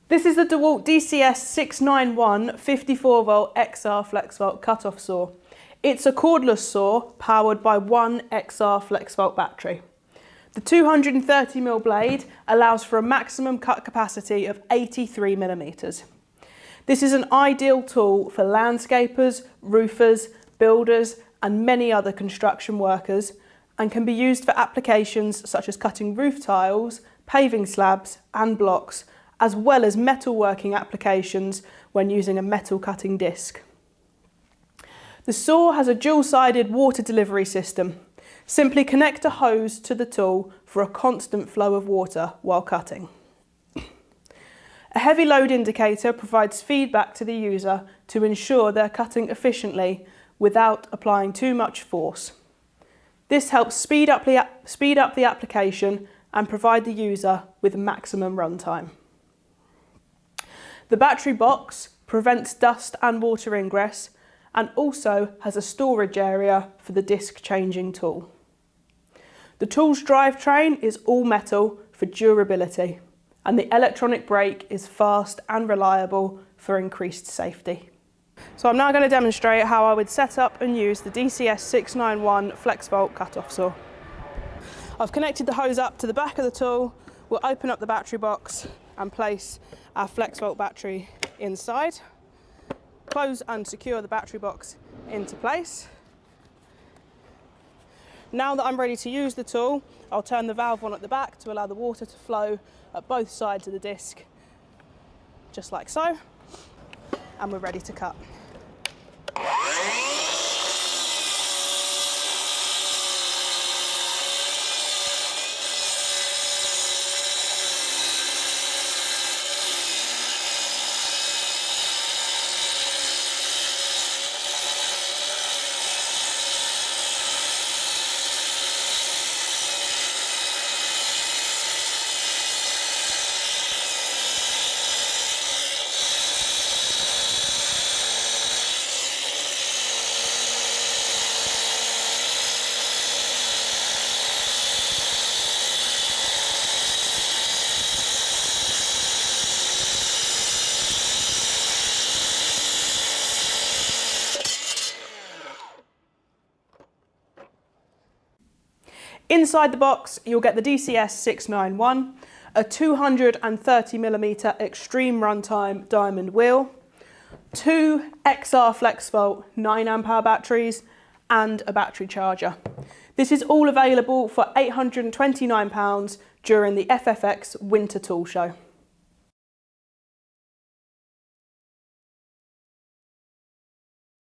This is the DeWalt DCS691 54V XR FlexVolt cut-off saw. It's a cordless saw powered by one XR FlexVolt battery. The 230mm blade allows for a maximum cut capacity of 83mm. This is an ideal tool for landscapers, roofers, builders and many other construction workers, and can be used for applications such as cutting roof tiles, paving slabs and blocks, as well as metalworking applications when using a metal cutting disc. The saw has a dual-sided water delivery system. Simply connect a hose to the tool for a constant flow of water while cutting. A heavy load indicator provides feedback to the user to ensure they're cutting efficiently without applying too much force. This helps speed up the application and provide the user with maximum runtime. The battery box prevents dust and water ingress and also has a storage area for the disc changing tool. The tool's drivetrain is all metal for durability, and the electronic brake is fast and reliable for increased safety. So I'm now going to demonstrate how I would set up and use the DCS691 FlexVolt cut-off saw. I've connected the hose up to the back of the tool. We'll open up the battery box and place our FlexVolt battery inside. Close and secure the battery box into place. Now that I'm ready to use the tool, I'll turn the valve on at the back to allow the water to flow at both sides of the disc, just like so, and we're ready to cut. Inside the box, you'll get the DCS691, a 230mm extreme runtime diamond wheel, two XR FlexVolt 9Ah batteries, and a battery charger. This is all available for £829 during the FFX Winter Tool Show.